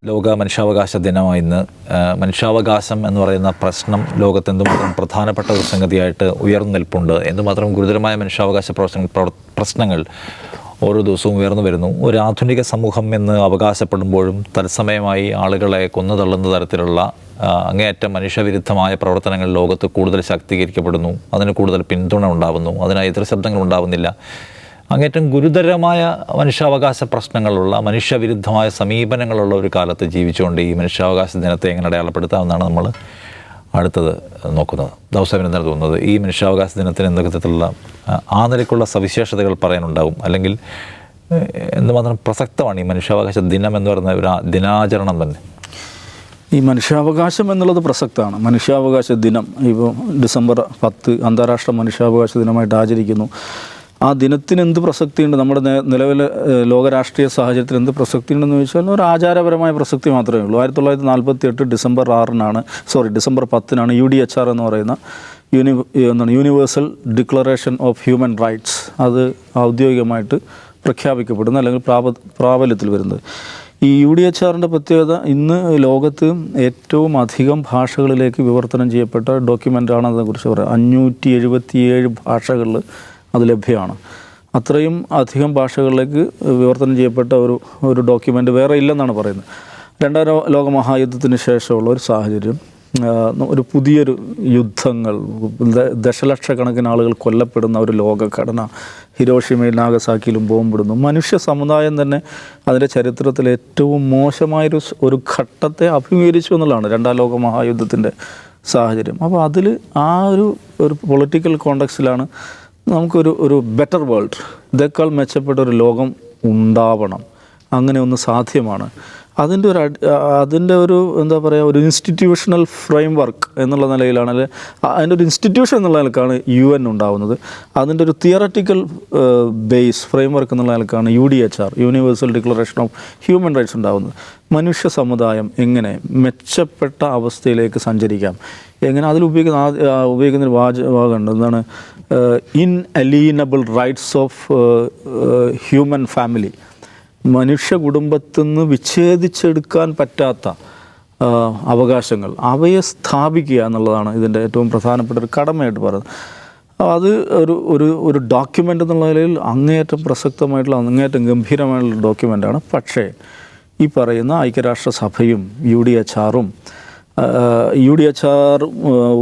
ലോക മനുഷ്യാവകാശ ദിനമായി ഇന്ന് മനുഷ്യാവകാശം എന്ന് പറയുന്ന പ്രശ്നം ലോകത്ത് എന്തുമാത്രം പ്രധാനപ്പെട്ട ഒരു സംഗതിയായിട്ട് ഉയർന്നു നിൽപ്പുണ്ട്, എന്തുമാത്രം ഗുരുതരമായ മനുഷ്യാവകാശ പ്രശ്നങ്ങൾ ഓരോ ദിവസവും ഉയർന്നു വരുന്നു. ഒരു ആധുനിക സമൂഹം എന്ന് അവകാശപ്പെടുമ്പോഴും തത്സമയമായി ആളുകളെ കൊന്നുതള്ളുന്ന തരത്തിലുള്ള അങ്ങേയറ്റം മനുഷ്യവിരുദ്ധമായ പ്രവർത്തനങ്ങൾ ലോകത്ത് കൂടുതൽ ശാക്തീകരിക്കപ്പെടുന്നു. അതിന് കൂടുതൽ പിന്തുണ ഉണ്ടാകുന്നു, അതിന് എതിർ ശബ്ദങ്ങൾ ഉണ്ടാകുന്നില്ല. അങ്ങേറ്റം ഗുരുതരമായ മനുഷ്യാവകാശ പ്രശ്നങ്ങളുള്ള മനുഷ്യവിരുദ്ധമായ സമീപനങ്ങളുള്ള ഒരു കാലത്ത് ജീവിച്ചുകൊണ്ട് ഈ മനുഷ്യാവകാശ ദിനത്തെ എങ്ങനെ അടയാളപ്പെടുത്താമെന്നാണ് നമ്മൾ അടുത്തത് നോക്കുന്നത്. ദൗസേബിന് എന്താണ് തോന്നുന്നത്? ഈ മനുഷ്യാവകാശ ദിനത്തിന് എന്തൊക്കെ തരത്തിലുള്ള ആ നിലയ്ക്കുള്ള സവിശേഷതകൾ പറയാനുണ്ടാവും, അല്ലെങ്കിൽ എന്തുമാത്രം പ്രസക്തമാണ് ഈ മനുഷ്യാവകാശ ദിനം എന്ന് പറയുന്ന ഒരു ദിനാചരണം തന്നെ? ഈ മനുഷ്യാവകാശം എന്നുള്ളത് പ്രസക്തമാണ്. മനുഷ്യാവകാശ ദിനം ഇപ്പോൾ ഡിസംബർ 10 അന്താരാഷ്ട്ര മനുഷ്യാവകാശ ദിനമായിട്ട് ആചരിക്കുന്നു. ആ ദിനത്തിന് എന്ത് പ്രസക്തിയുണ്ട്? നമ്മുടെ നിലവിലെ ലോകരാഷ്ട്രീയ സാഹചര്യത്തിൽ എന്ത് പ്രസക്തിയുണ്ടെന്ന് ചോദിച്ചാൽ ഒരു ആചാരപരമായ പ്രസക്തി മാത്രമേ ഉള്ളൂ. 1948 ഡിസംബർ 10 UDHR എന്ന് പറയുന്ന universal declaration of human rights അത് ഔദ്യോഗികമായിട്ട് പ്രഖ്യാപിക്കപ്പെടുന്നു, അല്ലെങ്കിൽ പ്രാബല്യത്തിൽ വരുന്നത്. ഈ UDHRൻ്റെ പ്രത്യേകത ഇന്ന് ലോകത്ത് ഏറ്റവും അധികം ഭാഷകളിലേക്ക് വിവർത്തനം ചെയ്യപ്പെട്ട ഡോക്യുമെൻ്റാണ്. അതിനെക്കുറിച്ച് പറയാം. 577 ഭാഷകളിൽ അത് ലഭ്യമാണ്. അത്രയും അധികം ഭാഷകളിലേക്ക് വിവർത്തനം ചെയ്യപ്പെട്ട ഒരു ഡോക്യുമെൻ്റ് വേറെ ഇല്ലെന്നാണ് പറയുന്നത്. രണ്ടാം ലോകമഹായുദ്ധത്തിന് ശേഷമുള്ള ഒരു സാഹചര്യം, ഒരു പുതിയൊരു യുദ്ധങ്ങൾ, ദശലക്ഷക്കണക്കിന് ആളുകൾ കൊല്ലപ്പെടുന്ന ഒരു ലോകഘടന, ഹിരോഷിമയിൽ നാഗസാക്കിയിലും ബോംബിടുന്നു. മനുഷ്യ സമുദായം തന്നെ അതിൻ്റെ ചരിത്രത്തിൽ ഏറ്റവും മോശമായൊരു ഘട്ടത്തെ അഭിമുഖീകരിച്ചു എന്നുള്ളതാണ് രണ്ടാം ലോകമഹായുദ്ധത്തിൻ്റെ സാഹചര്യം. അപ്പോൾ അതിൽ ആ ഒരു പൊളിറ്റിക്കൽ കോണ്ടെക്സ്റ്റിലാണ് നമുക്കൊരു ബെറ്റർ വേൾഡ്, ഇതേക്കാൾ മെച്ചപ്പെട്ട ഒരു ലോകം ഉണ്ടാവണം, അങ്ങനെ ഒന്ന് സാധ്യമാണ്. അതിൻ്റെ ഒരു എന്താ പറയുക, ഒരു ഇൻസ്റ്റിറ്റ്യൂഷണൽ ഫ്രെയിം വർക്ക് എന്നുള്ള നിലയിലാണ്, അതിൻ്റെ ഒരു ഇൻസ്റ്റിറ്റ്യൂഷൻ എന്നുള്ള നിലക്കാണ് UN ഉണ്ടാവുന്നത്. അതിൻ്റെ ഒരു തിയററ്റിക്കൽ ബേസ് ഫ്രെയിം വർക്ക് എന്നുള്ള നിലക്കാണ് UDHR universal declaration of human rights ഉണ്ടാവുന്നത്. മനുഷ്യ സമുദായം എങ്ങനെ മെച്ചപ്പെട്ട അവസ്ഥയിലേക്ക് സഞ്ചരിക്കാം, എങ്ങനെ അതിൽ ഉപയോഗിക്കുന്നൊരു വാക്കുണ്ട്, എന്താണ്, ഇൻഅലീനബിൾ റൈറ്റ്സ് ഓഫ് ഹ്യൂമൻ ഫാമിലി, മനുഷ്യ കുടുംബത്തിൽ നിന്ന് വിച്ഛേദിച്ചെടുക്കാൻ പറ്റാത്ത അവകാശങ്ങൾ, അവയെ സ്ഥാപിക്കുക എന്നുള്ളതാണ് ഇതിൻ്റെ ഏറ്റവും പ്രധാനപ്പെട്ട ഒരു കടമയായിട്ട് പറയുന്നത്. അത് ഒരു ഡോക്യുമെൻ്റ് എന്നുള്ള നിലയിൽ അങ്ങേയറ്റം പ്രസക്തമായിട്ടുള്ള, അങ്ങേയറ്റം ഗംഭീരമായിട്ടുള്ള ഡോക്യുമെൻ്റാണ്. പക്ഷേ ഈ പറയുന്ന ഐക്യരാഷ്ട്രസഭയും UDHR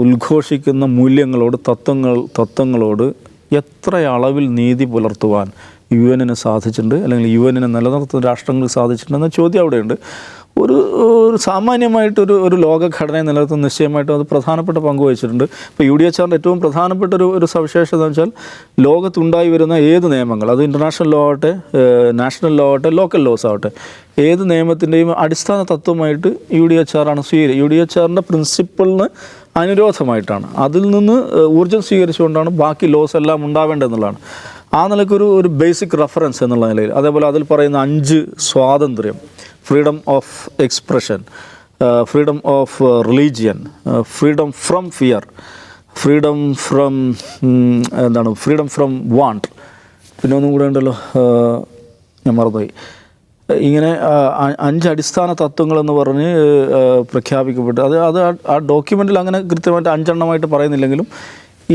ഉദ്ഘോഷിക്കുന്ന മൂല്യങ്ങളോട്, തത്വങ്ങളോട് എത്ര അളവിൽ നീതി പുലർത്തുവാൻ UN സാധിച്ചിട്ടുണ്ട്, അല്ലെങ്കിൽ UN നിലനിർത്തുന്ന രാഷ്ട്രങ്ങൾക്ക് സാധിച്ചിട്ടുണ്ടെന്ന ചോദ്യം അവിടെയുണ്ട്. ഒരു സാമാന്യമായിട്ടൊരു ലോകഘടനയെ നിലനിർത്തുന്ന നിശ്ചയമായിട്ടും അത് പ്രധാനപ്പെട്ട പങ്ക് വഹിച്ചിട്ടുണ്ട്. ഇപ്പോൾ UDHRൻ്റെ ഏറ്റവും പ്രധാനപ്പെട്ട ഒരു സവിശേഷത എന്ന് വെച്ചാൽ, ലോകത്തുണ്ടായി വരുന്ന ഏത് നിയമങ്ങൾ, അത് ഇൻ്റർനാഷണൽ ലോ ആവട്ടെ, നാഷണൽ ലോ ആവട്ടെ, ലോക്കൽ ലോസ് ആവട്ടെ, ഏത് നിയമത്തിൻ്റെയും അടിസ്ഥാന തത്വമായിട്ട് UDHR ആണ് UDHRൻ്റെ പ്രിൻസിപ്പിളിന് അനുരോധമായിട്ടാണ്, അതിൽ നിന്ന് ഊർജ്ജം സ്വീകരിച്ചുകൊണ്ടാണ് ബാക്കി ലോസ് എല്ലാം ഉണ്ടാവേണ്ടതെന്നുള്ളതാണ്. ആ നിലയ്ക്കൊരു ബേസിക് റെഫറൻസ് എന്നുള്ള നിലയിൽ. അതേപോലെ അതിൽ പറയുന്ന 5 സ്വാതന്ത്ര്യം: freedom of expression, freedom of religion, freedom from fear, freedom from want, പിന്നെ ഒന്നും കൂടെ ഉണ്ടല്ലോ, ഞാൻ മറന്നുപോയി. ഇങ്ങനെ 5 അടിസ്ഥാന തത്വങ്ങളെന്ന് പറഞ്ഞ് പ്രഖ്യാപിക്കപ്പെട്ടു. അത് ആ ഡോക്യുമെൻറ്റിൽ അങ്ങനെ കൃത്യമായിട്ട് 5 എണ്ണമായിട്ട് പറയുന്നില്ലെങ്കിലും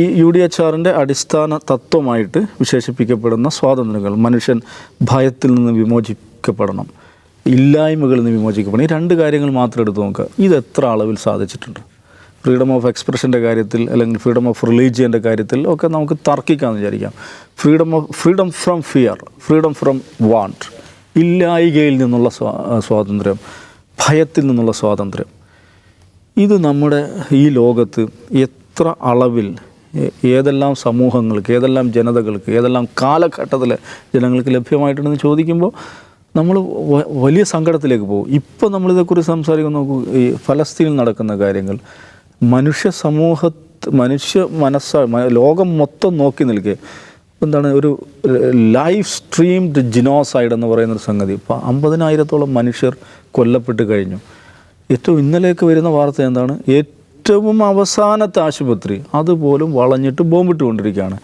ഈ UDHRൻ്റെ അടിസ്ഥാന തത്വമായിട്ട് വിശേഷിപ്പിക്കപ്പെടുന്ന സ്വാതന്ത്ര്യങ്ങൾ: മനുഷ്യൻ ഭയത്തിൽ നിന്ന് വിമോചിക്കപ്പെടണം, ഇല്ലായ്മകളിൽ നിന്ന് വിമോചിക്കപ്പെടണം. ഈ 2 കാര്യങ്ങൾ മാത്രം എടുത്ത് നോക്കുക. ഇത് എത്ര അളവിൽ സാധിച്ചിട്ടുണ്ട്? ഫ്രീഡം ഓഫ് എക്സ്പ്രഷൻ്റെ കാര്യത്തിൽ, അല്ലെങ്കിൽ ഫ്രീഡം ഓഫ് റിലീജിയൻ്റെ കാര്യത്തിൽ ഒക്കെ നമുക്ക് തർക്കിക്കാമെന്ന് വിചാരിക്കാം. Freedom from fear, freedom from want, ഇല്ലായ്കയിൽ നിന്നുള്ള സ്വാതന്ത്ര്യം, ഭയത്തിൽ നിന്നുള്ള സ്വാതന്ത്ര്യം, ഇത് നമ്മുടെ ഈ ലോകത്ത് എത്ര അളവിൽ ഏതെല്ലാം സമൂഹങ്ങൾക്ക്, ഏതെല്ലാം ജനതകൾക്ക്, ഏതെല്ലാം കാലഘട്ടത്തിലെ ജനങ്ങൾക്ക് ലഭ്യമായിട്ടുണ്ടെന്ന് ചോദിക്കുമ്പോൾ നമ്മൾ വലിയ സങ്കടത്തിലേക്ക് പോകും. ഇപ്പോൾ നമ്മളിതേക്കുറിച്ച് സംസാരിക്കുന്ന നോക്കൂ, ഈ ഫലസ്തീനിൽ നടക്കുന്ന കാര്യങ്ങൾ, മനുഷ്യ ലോകം മൊത്തം നോക്കി നിൽക്കുക. എന്താണ് ഒരു ലൈവ് സ്ട്രീംഡ് ജിനോസൈഡ് എന്ന് പറയുന്നൊരു സംഗതി. ഇപ്പോൾ 50,000-ഓളം മനുഷ്യർ കൊല്ലപ്പെട്ട് കഴിഞ്ഞു. ഏറ്റവും ഇന്നലേക്ക് വരുന്ന വാർത്ത എന്താണ്? ഏറ്റവും അവസാനത്തെ ആശുപത്രി അതുപോലും വളഞ്ഞിട്ട് ബോംബിട്ടുകൊണ്ടിരിക്കുകയാണ്.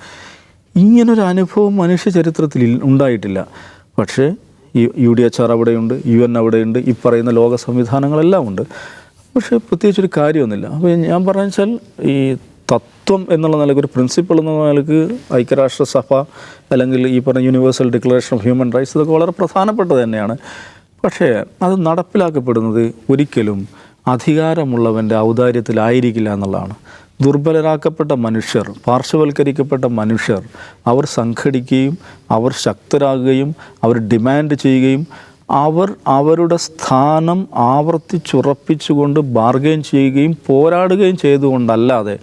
ഇങ്ങനൊരു അനുഭവം മനുഷ്യ ചരിത്രത്തിൽ ഉണ്ടായിട്ടില്ല. പക്ഷേ ഈ UDHR അവിടെയുണ്ട്, UN അവിടെയുണ്ട്, ഈ പറയുന്ന ലോക സംവിധാനങ്ങളെല്ലാം ഉണ്ട്. പക്ഷേ പ്രത്യേകിച്ചൊരു കാര്യമൊന്നുമില്ല. അപ്പോൾ ഞാൻ പറഞ്ഞു വെച്ചാൽ ഈ തത്വം എന്നുള്ള നിലയ്ക്ക്, ഒരു പ്രിൻസിപ്പിൾ എന്നുള്ള നിലയ്ക്ക് ഐക്യരാഷ്ട്രസഭ അല്ലെങ്കിൽ ഈ പറഞ്ഞ universal declaration of human rights ഇതൊക്കെ വളരെ പ്രധാനപ്പെട്ടത് തന്നെയാണ്. പക്ഷേ അത് നടപ്പിലാക്കപ്പെടുന്നത് ഒരിക്കലും അധികാരമുള്ളവൻ്റെ ഔദാര്യത്തിലായിരിക്കില്ല എന്നുള്ളതാണ്. ദുർബലരാക്കപ്പെട്ട മനുഷ്യർ, പാർശ്വവൽക്കരിക്കപ്പെട്ട മനുഷ്യർ, അവർ സംഘടിക്കുകയും അവർ ശക്തരാകുകയും അവർ ഡിമാൻഡ് ചെയ്യുകയും അവർ അവരുടെ സ്ഥാനം ആവർത്തിച്ചുറപ്പിച്ചുകൊണ്ട് ബാർഗെയിൻ ചെയ്യുകയും പോരാടുകയും ചെയ്തുകൊണ്ടല്ലാതെ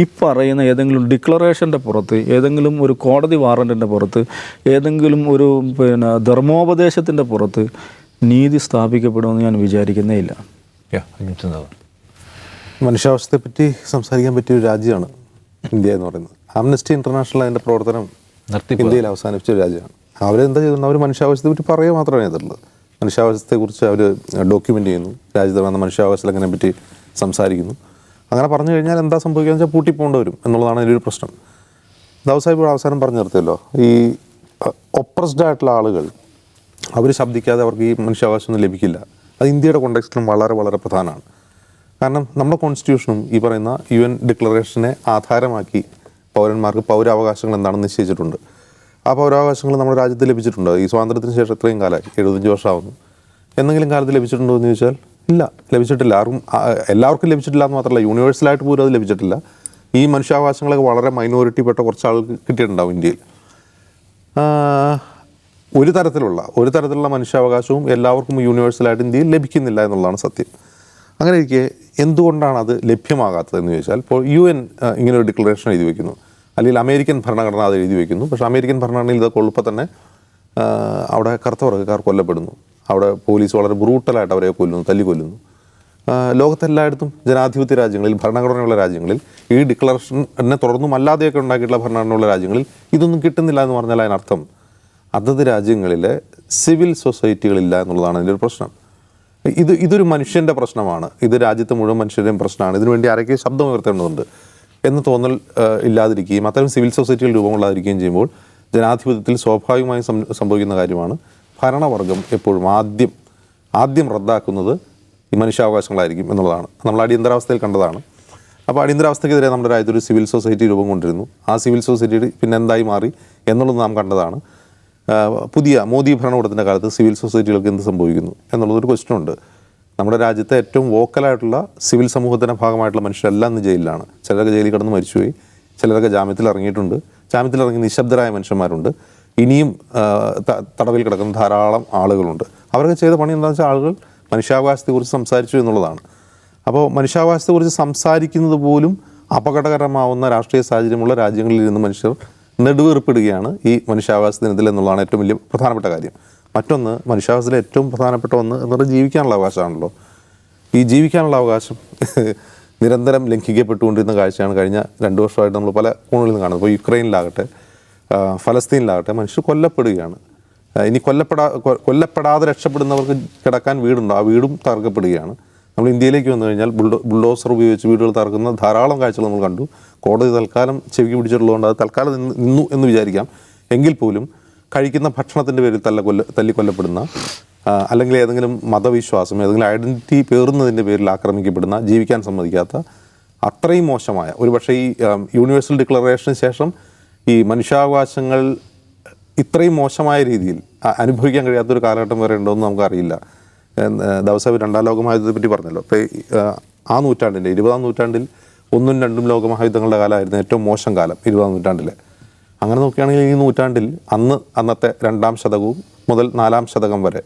ഈ പറയുന്ന ഏതെങ്കിലും ഡിക്ലറേഷൻ്റെ പുറത്ത്, ഏതെങ്കിലും ഒരു കോടതി വാറൻറ്റിൻ്റെ പുറത്ത്, ഏതെങ്കിലും ഒരു ധർമ്മോപദേശത്തിൻ്റെ പുറത്ത് നീതി സ്ഥാപിക്കപ്പെടുമെന്ന് ഞാൻ വിചാരിക്കുന്നേ ഇല്ല. മനുഷ്യാവസ്ഥയെപ്പറ്റി സംസാരിക്കാൻ പറ്റിയ ഒരു രാജ്യമാണ് ഇന്ത്യ എന്ന് പറയുന്നത്. ആംനസ്റ്റി ഇൻ്റർനാഷണൽ അതിൻ്റെ പ്രവർത്തനം ഇന്ത്യയിൽ അവസാനിപ്പിച്ച ഒരു രാജ്യമാണ്. അവരെന്താ ചെയ്തിട്ടുണ്ട്? അവർ മനുഷ്യാവസ്ഥയെപ്പറ്റി പറയുക മാത്രമേ ചെയ്തിട്ടുള്ളൂ. മനുഷ്യാവസ്ഥയെക്കുറിച്ച് അവർ ഡോക്യുമെൻ്റ് ചെയ്യുന്നു, രാജ്യത്ത് വന്ന മനുഷ്യാവസ്ഥ ലംഘനത്തെ പറ്റി സംസാരിക്കുന്നു. അങ്ങനെ പറഞ്ഞു കഴിഞ്ഞാൽ എന്താ സംഭവിക്കുക വെച്ചാൽ പൂട്ടിപ്പോണ്ട് വരും എന്നുള്ളതാണ് അതിലൊരു പ്രശ്നം. ദാവൂദ് സാഹിബ് അവസാനം പറഞ്ഞു നിർത്തിയല്ലോ, ഈ ഒപ്രസ്ഡ് ആയിട്ടുള്ള ആളുകൾ അവർ ശബ്ദിക്കാതെ അവർക്ക് ഈ മനുഷ്യാവകാശമൊന്നും ലഭിക്കില്ല. അത് ഇന്ത്യയുടെ കോണ്ടെക്സ്റ്റിലും വളരെ വളരെ പ്രധാനമാണ്. കാരണം നമ്മുടെ കോൺസ്റ്റിറ്റ്യൂഷനും ഈ പറയുന്ന UN ഡിക്ലറേഷനെ ആധാരമാക്കി പൗരന്മാർക്ക് പൗരാവകാശങ്ങൾ എന്താണെന്ന് നിശ്ചയിച്ചിട്ടുണ്ട്. ആ പൗരാവകാശങ്ങൾ നമ്മുടെ രാജ്യത്ത് ലഭിച്ചിട്ടുണ്ട്. ഈ സ്വാതന്ത്ര്യത്തിന് ശേഷം ഇത്രയും കാലമായി 75 വർഷമാകുന്നു. എന്തെങ്കിലും കാലത്ത് ലഭിച്ചിട്ടുണ്ടോ എന്ന് ചോദിച്ചാൽ ഇല്ല, ലഭിച്ചിട്ടില്ല. എല്ലാവർക്കും ലഭിച്ചിട്ടില്ല എന്ന് മാത്രമല്ല, യൂണിവേഴ്സലായിട്ട് പോലും അത് ലഭിച്ചിട്ടില്ല. ഈ മനുഷ്യാവകാശങ്ങളൊക്കെ വളരെ മൈനോറിറ്റിപ്പെട്ട കുറച്ച് ആൾക്ക് കിട്ടിയിട്ടുണ്ടാവും ഇന്ത്യയിൽ. ഒരു തരത്തിലുള്ള മനുഷ്യാവകാശവും എല്ലാവർക്കും യൂണിവേഴ്സലായിട്ട് ഇന്ത്യയിൽ ലഭിക്കുന്നില്ല എന്നുള്ളതാണ് സത്യം. അങ്ങനെ ഇരിക്കെ എന്തുകൊണ്ടാണ് അത് ലഭ്യമാകാത്തത് എന്ന് ചോദിച്ചാൽ, ഇപ്പോൾ UN ഇങ്ങനെ ഒരു ഡിക്ലറേഷൻ എഴുതി വയ്ക്കുന്നു, അല്ലെങ്കിൽ അമേരിക്കൻ ഭരണഘടന അത് എഴുതി വയ്ക്കുന്നു. പക്ഷേ അമേരിക്കൻ ഭരണഘടനയിൽ ഇതൊക്കെ ഉള്ളപ്പോൾ തന്നെ അവിടെ കറുത്ത വർഗ്ഗക്കാർ കൊല്ലപ്പെടുന്നു. അവിടെ പോലീസ് വളരെ ബ്രൂട്ടലായിട്ട് അവരെ കൊല്ലുന്നു, തല്ലിക്കൊല്ലുന്നു. ലോകത്തെല്ലായിടത്തും ജനാധിപത്യ രാജ്യങ്ങളിൽ, ഭരണഘടനയുള്ള രാജ്യങ്ങളിൽ, ഈ ഡിക്ലറേഷനെ തുടർന്നും അല്ലാതെയൊക്കെ ഉണ്ടാക്കിയിട്ടുള്ള ഭരണഘടനയുള്ള രാജ്യങ്ങളിൽ ഇതൊന്നും കിട്ടുന്നില്ല എന്ന് പറഞ്ഞാൽ അതിനർത്ഥം അതത് രാജ്യങ്ങളിലെ സിവിൽ സൊസൈറ്റികളില്ല എന്നുള്ളതാണ് അതിൻ്റെ ഒരു പ്രശ്നം. ഇതൊരു മനുഷ്യൻ്റെ പ്രശ്നമാണ്, ഇത് രാജ്യത്തെ മുഴുവൻ മനുഷ്യരുടെയും പ്രശ്നമാണ്, ഇതിനുവേണ്ടി ആരൊക്കെ ശബ്ദം ഉയർത്തേണ്ടതുണ്ട് എന്ന് തോന്നൽ ഇല്ലാതിരിക്കുകയും അത്തരം സിവിൽ സൊസൈറ്റികൾ രൂപം കൊള്ളാതിരിക്കുകയും ചെയ്യുമ്പോൾ ജനാധിപത്യത്തിൽ സ്വാഭാവികമായും സംഭവിക്കുന്ന കാര്യമാണ് ഭരണവർഗം എപ്പോഴും ആദ്യം റദ്ദാക്കുന്നത് ഈ മനുഷ്യാവകാശങ്ങളായിരിക്കും എന്നുള്ളതാണ്. നമ്മൾ അടിയന്തരാവസ്ഥയിൽ കണ്ടതാണ്. അപ്പോൾ അടിയന്തരാവസ്ഥയ്ക്കെതിരെ നമ്മുടെ രാജ്യത്തൊരു സിവിൽ സൊസൈറ്റി രൂപം കൊണ്ടിരുന്നു. ആ സിവിൽ സൊസൈറ്റി പിന്നെ എന്തായി മാറി എന്നുള്ളത് നാം കണ്ടതാണ്. പുതിയ മോദി ഭരണകൂടത്തിൻ്റെ കാലത്ത് സിവിൽ സൊസൈറ്റികൾക്ക് എന്ത് സംഭവിക്കുന്നു എന്നുള്ളതൊരു ക്വസ്റ്റ്യൻ ഉണ്ട്. നമ്മുടെ രാജ്യത്തെ ഏറ്റവും വോക്കലായിട്ടുള്ള സിവിൽ സമൂഹത്തിൻ്റെ ഭാഗമായിട്ടുള്ള മനുഷ്യരെല്ലാം ഇന്ന് ജയിലിലാണ്. ചിലരൊക്കെ ജയിലിൽ കിടന്ന് മരിച്ചുപോയി, ചിലരൊക്കെ ജാമ്യത്തിൽ ഇറങ്ങിയിട്ടുണ്ട്. ജാമ്യത്തിലിറങ്ങി നിശബ്ദരായ മനുഷ്യന്മാരുണ്ട്. ഇനിയും തടവിൽ കിടക്കുന്ന ധാരാളം ആളുകളുണ്ട്. അവരൊക്കെ ചെയ്ത പണി എന്താണെന്ന് വെച്ചാൽ ആളുകൾ മനുഷ്യാവകാശത്തെക്കുറിച്ച് സംസാരിച്ചു എന്നുള്ളതാണ്. അപ്പോൾ മനുഷ്യാവകാശത്തെക്കുറിച്ച് സംസാരിക്കുന്നത് പോലും അപകടകരമാവുന്ന രാഷ്ട്രീയ സാഹചര്യമുള്ള രാജ്യങ്ങളിൽ ഇരുന്ന് മനുഷ്യർ നെടുവേർപ്പെടുകയാണ് ഈ മനുഷ്യാവകാശ ദിനത്തിൽ എന്നുള്ളതാണ് ഏറ്റവും വലിയ പ്രധാനപ്പെട്ട കാര്യം. മറ്റൊന്ന്, മനുഷ്യാവകാശത്തിലെ ഏറ്റവും പ്രധാനപ്പെട്ട ഒന്ന് എന്ന് പറഞ്ഞാൽ ജീവിക്കാനുള്ള അവകാശമാണല്ലോ. ഈ ജീവിക്കാനുള്ള അവകാശം നിരന്തരം ലംഘിക്കപ്പെട്ടുകൊണ്ടിരുന്ന കാഴ്ചയാണ് കഴിഞ്ഞ 2 വർഷമായിട്ട് നമ്മൾ പല കോണുകളിൽ നിന്ന് കാണുന്നത്. ഇപ്പോൾ യുക്രൈനിലാകട്ടെ, ഫലസ്തീനിലാകട്ടെ മനുഷ്യർ കൊല്ലപ്പെടുകയാണ്. ഇനി കൊല്ലപ്പെടാതെ രക്ഷപ്പെടുന്നവർക്ക് കിടക്കാൻ വീടുണ്ടോ, ആ വീടും തകർക്കപ്പെടുകയാണ്. നമ്മൾ ഇന്ത്യയിലേക്ക് വന്നു കഴിഞ്ഞാൽ ബുൾഡോസർ ഉപയോഗിച്ച് വീടുകൾ തകർക്കുന്ന ധാരാളം കാഴ്ചകൾ നമ്മൾ കണ്ടു. കോടതി തൽക്കാലം ചെവിക്ക് പിടിച്ചിട്ടുള്ളതുകൊണ്ട് അത് തൽക്കാലം നിന്നു എന്ന് വിചാരിക്കാം. എങ്കിൽ പോലും കഴിക്കുന്ന ഭക്ഷണത്തിൻ്റെ പേരിൽ തല്ലിക്കൊല്ലപ്പെടുന്ന, അല്ലെങ്കിൽ ഏതെങ്കിലും മതവിശ്വാസം, ഏതെങ്കിലും ഐഡൻറ്റിറ്റി പേറുന്നതിൻ്റെ പേരിൽ ആക്രമിക്കപ്പെടുന്ന, ജീവിക്കാൻ സമ്മതിക്കാത്ത, അത്രയും മോശമായ, ഒരുപക്ഷേ ഈ യൂണിവേഴ്സൽ ഡിക്ലറേഷന് ശേഷം ഈ മനുഷ്യാവകാശങ്ങൾ ഇത്രയും മോശമായ രീതിയിൽ അനുഭവിക്കാൻ കഴിയാത്തൊരു കാലഘട്ടം വരെ ഉണ്ടോയെന്ന് നമുക്കറിയില്ല. ദാവൂദ് സാഹിബ് 2ാം ലോകമഹായുദ്ധത്തെ പറ്റി പറഞ്ഞല്ലോ. അപ്പോൾ ആ നൂറ്റാണ്ടിൻ്റെ 20ാം നൂറ്റാണ്ടിൽ 1ഉം 2ഉം ലോകമഹായുദ്ധങ്ങളുടെ കാലമായിരുന്നു ഏറ്റവും മോശം കാലം 20ാം നൂറ്റാണ്ടിലെ. അങ്ങനെ നോക്കുകയാണെങ്കിൽ ഈ നൂറ്റാണ്ടിൽ അന്നത്തെ 2ാം ശതകവും മുതൽ 4ാം ശതകം വരെ,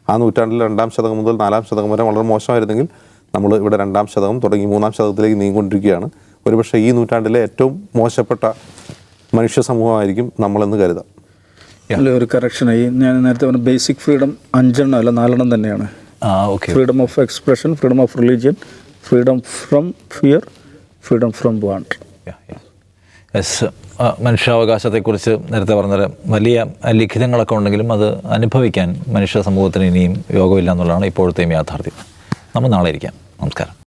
ആ നൂറ്റാണ്ടിൽ 2ാം ശതകം മുതൽ 4ാം ശതകം വരെ വളരെ മോശമായിരുന്നെങ്കിൽ നമ്മൾ ഇവിടെ 2ാം ശതകം തുടങ്ങി 3ാം ശതകത്തിലേക്ക് നീങ്ങിക്കൊണ്ടിരിക്കുകയാണ്. ഒരുപക്ഷെ ഈ നൂറ്റാണ്ടിലെ ഏറ്റവും മോശപ്പെട്ട മനുഷ്യ സമൂഹമായിരിക്കും നമ്മളെന്ന് കരുതാം. അല്ല, ഒരു കറക്ഷനായി ഞാൻ നേരത്തെ പറഞ്ഞ ബേസിക് ഫ്രീഡം 5 അല്ല 4 തന്നെയാണ്. Freedom of expression, freedom of religion, freedom from fear, freedom from want. മനുഷ്യാവകാശത്തെക്കുറിച്ച് നേരത്തെ പറഞ്ഞത് വലിയ ലിഖിതങ്ങളൊക്കെ ഉണ്ടെങ്കിലും അത് അനുഭവിക്കാൻ മനുഷ്യ സമൂഹത്തിന് ഇനിയും യോഗമില്ല എന്നുള്ളതാണ് ഇപ്പോഴത്തെയും യാഥാർത്ഥ്യം. നമ്മൾ നാളെ ഇരിക്കാം. നമസ്കാരം.